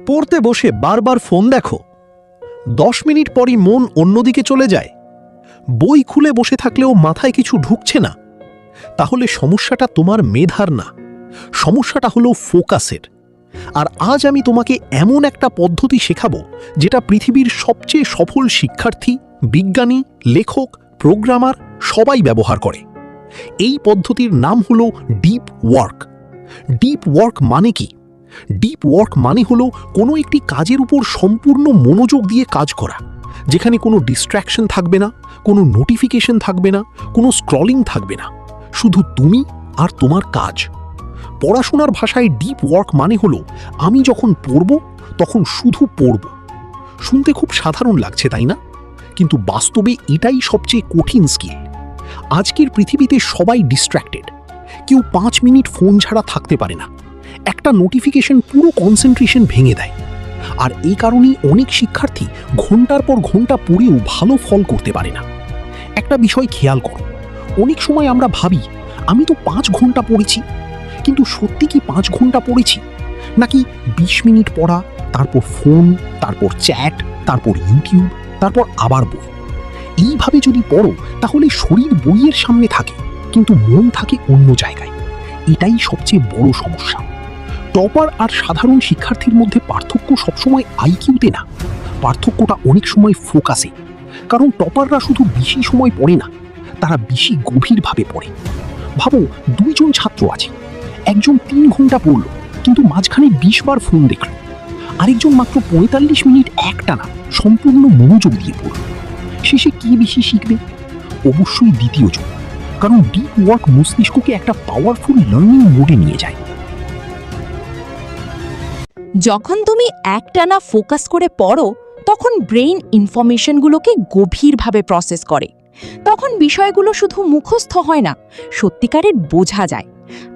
পড়তে বসে বারবার ফোন দেখো, 10 মিনিট পরই মন অন্যদিকে চলে যায়, বই খুলে বসে থাকলেও মাথায় কিছু ঢুকছে না, তাহলে সমস্যাটা তোমার মেধার না, সমস্যাটা হলো ফোকাসের। আর আজ আমি তোমাকে এমন একটা পদ্ধতি শেখাবো যেটা পৃথিবীর সবচেয়ে সফল শিক্ষার্থী, বিজ্ঞানী, লেখক, প্রোগ্রামার সবাই ব্যবহার করে। এই পদ্ধতির নাম হলো ডিপ ওয়ার্ক। ডিপ ওয়ার্ক মানে কি? ডিপ ওয়ার্ক মানে হলো কোনো একটি কাজের উপর সম্পূর্ণ মনোযোগ দিয়ে কাজ করা, যেখানে কোনো ডিস্ট্র্যাকশন থাকবে না, কোনো নোটিফিকেশন থাকবে না, কোনো স্ক্রলিং থাকবে না, শুধু তুমি আর তোমার কাজ। পড়াশোনার ভাষায় ডিপ ওয়ার্ক মানে হলো আমি যখন পড়ব তখন শুধু পড়ব। শুনতে খুব সাধারণ লাগছে, তাই না? কিন্তু বাস্তবে এটাই সবচেয়ে কঠিন স্কিল। আজকের পৃথিবীতে সবাই ডিস্ট্র্যাক্টেড। কেউ 5 মিনিট ফোন ছাড়া থাকতে পারে না। একটা নোটিফিকেশন পুরো কনসেন্ট্রেশন ভেঙে দেয়। আর এই কারণেই অনেক শিক্ষার্থী ঘন্টার পর ঘন্টা পড়েও ভালো ফল করতে পারে না। একটা বিষয় খেয়াল করো, অনেক সময় আমরা ভাবি আমি তো 5 ঘন্টা পড়েছি, কিন্তু সত্যি কি 5 ঘন্টা পড়েছি? নাকি 20 মিনিট পড়া, তারপর ফোন, তারপর চ্যাট, তারপর ইউটিউব, তারপর আবার বই? এইভাবে যদি পড়ো তাহলে শরীর বইয়ের সামনে থাকে কিন্তু মন থাকে অন্য জায়গায়। এটাই সবচেয়ে বড় সমস্যা। টপার আর সাধারণ শিক্ষার্থীর মধ্যে পার্থক্য সবসময় আইকিউতে না, পার্থক্যটা অনেক সময় ফোকাসে। কারণ টপাররা শুধু বেশি সময় পড়ে না, তারা বেশি গভীরভাবে পড়ে। ভাবো, 2 জন ছাত্র আছে, একজন 3 ঘন্টা পড়ল কিন্তু মাঝখানে 20 বার ফোন দেখল, আরেকজন মাত্র 45 মিনিট একটানা সম্পূর্ণ মনোযোগ দিয়ে পড়ল। শেষে কি বেশি শিখবে? অবশ্যই দ্বিতীয় জন, কারণ ডিপ ওয়ার্ক মস্তিষ্ককে একটা পাওয়ারফুল লার্নিং মোডে নিয়ে যায়। যখন তুমি একটানা ফোকাস করে পড়ো তখন ব্রেইন ইনফরমেশনগুলোকে গভীরভাবে প্রসেস করে। তখন বিষয়গুলো শুধু মুখস্থ হয় না, সত্যিকারের বোঝা যায়।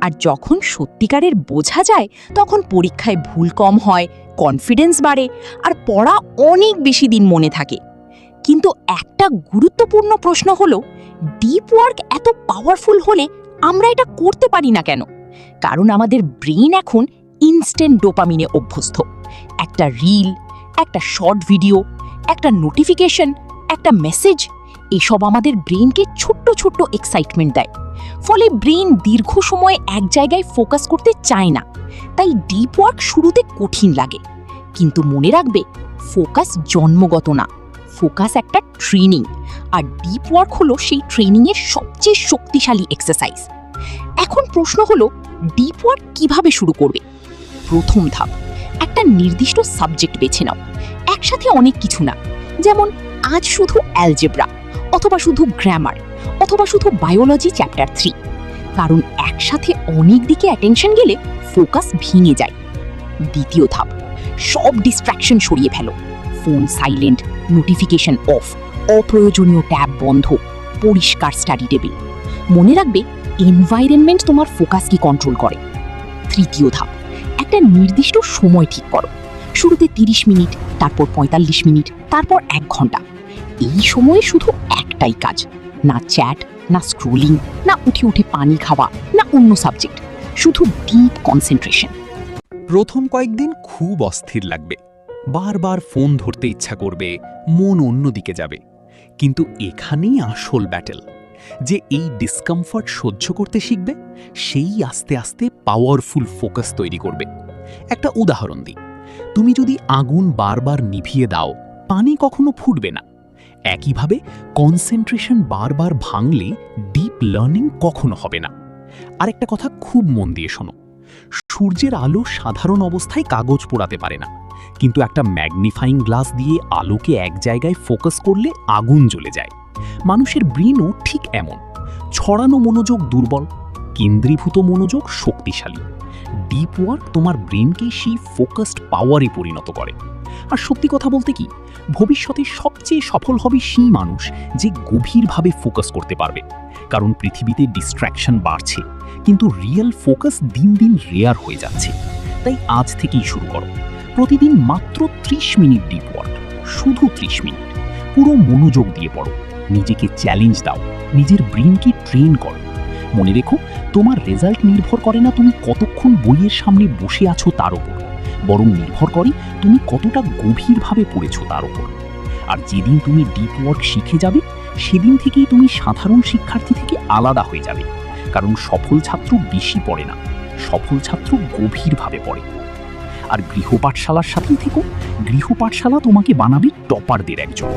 আর যখন সত্যিকারের বোঝা যায় তখন পরীক্ষায় ভুল কম হয়, কনফিডেন্স বাড়ে আর পড়া অনেক বেশি দিন মনে থাকে। কিন্তু একটা গুরুত্বপূর্ণ প্রশ্ন হলো, ডিপ ওয়ার্ক এত পাওয়ারফুল হলে আমরা এটা করতে পারি না কেন? কারণ আমাদের ব্রেইন এখন ইনস্ট্যান্ট ডোপামিনে অভ্যস্ত। একটা রিল, একটা শর্ট ভিডিও, একটা নোটিফিকেশন, একটা মেসেজ, এসব আমাদের ব্রেইনকে ছোট্ট ছোট্ট এক্সাইটমেন্ট দেয়। ফলে ব্রেইন দীর্ঘ সময় এক জায়গায় ফোকাস করতে চায় না। তাই ডিপ ওয়ার্ক শুরুতে কঠিন লাগে। কিন্তু মনে রাখবে, ফোকাস জন্মগত না, ফোকাস একটা ট্রেনিং। আর ডিপ ওয়ার্ক হলো সেই ট্রেনিংয়ের সবচেয়ে শক্তিশালী এক্সারসাইজ। এখন প্রশ্ন হলো, ডিপ ওয়ার্ক কিভাবে শুরু করবে? প্রথম ধাপ, একটা নির্দিষ্ট সাবজেক্ট বেছে নাও। একসাথে অনেক কিছু না, যেমন আজ শুধু অ্যালজেব্রা, অথবা শুধু গ্রামার, অথবা শুধু বায়োলজি চ্যাপ্টার 3। কারণ একসাথে অনেক দিকে অ্যাটেনশন গেলে ফোকাস ভেঙে যায়। দ্বিতীয় ধাপ, সব ডিস্ট্র্যাকশন সরিয়ে ফেলো। ফোন সাইলেন্ট, নোটিফিকেশন অফ, অপ্রয়োজনীয় ট্যাব বন্ধ, পরিষ্কার স্টাডি টেবিল। মনে রাখবে, এনভায়রনমেন্ট তোমার ফোকাসকে কন্ট্রোল করে। তৃতীয় ধাপ, একটা নির্দিষ্ট সময় ঠিক করো। শুরুতে 30 মিনিট, তারপর 45 মিনিট, তারপর 1 ঘন্টা। এই সময়ে শুধু একটাই কাজ, না চ্যাট, না স্ক্রোলিং, না উঠে উঠে পানি খাওয়া, না অন্য সাবজেক্ট, শুধু ডিপ কনসেন্ট্রেশন। প্রথম কয়েকদিন খুব অস্থির লাগবে, বারবার ফোন ধরতে ইচ্ছা করবে, মন অন্যদিকে যাবে। কিন্তু এখানেই আসল ব্যাটেল। যে এই ডিসকমফর্ট সহ্য করতে শিখবে, সেই আস্তে আস্তে পাওয়ারফুল ফোকাস তৈরি করবে। একটা উদাহরণ দিই, তুমি যদি আগুন বারবার নিভিয়ে দাও, পানি কখনো ফুটবে না। একইভাবে কনসেন্ট্রেশন বারবার ভাঙলে ডিপ লার্নিং কখনো হবে না। আরেকটা কথা খুব মন দিয়ে শোনো, সূর্যের আলো সাধারণ অবস্থায় কাগজ পোড়াতে পারে না, কিন্তু একটা ম্যাগনিফাইং গ্লাস দিয়ে আলোকে এক জায়গায় ফোকাস করলে আগুন জ্বলে যায়। মানুষের ব্রেনও ঠিক এমন, ছড়ানো মনোযোগ দুর্বল, কেন্দ্রীভূত মনোযোগ শক্তিশালী। ডিপ ওয়ার্ক তোমার ব্রেনকে সেই ফোকাসড পাওয়ারে পরিণত করে। আর সত্যি কথা বলতে কি, ভবিষ্যতে সবচেয়ে সফল হবে সেই মানুষ যে গভীরভাবে ফোকাস করতে পারবে। কারণ পৃথিবীতে ডিস্ট্র্যাকশন বাড়ছে, কিন্তু রিয়েল ফোকাস দিন দিন রেয়ার হয়ে যাচ্ছে। তাই আজ থেকেই শুরু করো। প্রতিদিন মাত্র 30 মিনিট ডিপ ওয়ার্ক, শুধু 30 মিনিট। পুরো মনোযোগ দিয়ে পড়ো, নিজেকে চ্যালেঞ্জ দাও, নিজের ব্রেনকে ট্রেন করো। মনে রেখো, তোমার রেজাল্ট নির্ভর করে না তুমি কতক্ষণ বইয়ের সামনে বসে আছো তার উপর, বরং নির্ভর করে তুমি কতটা গভীরভাবে পড়েছো তার উপর। আর যেদিন তুমি ডিপ ওয়ার্ক শিখে যাবে, সেদিন থেকেই তুমি সাধারণ শিক্ষার্থী থেকে আলাদা হয়ে যাবে। কারণ সফল ছাত্র বেশি পড়ে না, সফল ছাত্র গভীরভাবে পড়ে। আর গৃহপাঠশালার সাথেই থেকো, গৃহপাঠশালা তোমাকে বানাবে টপারদের একজন।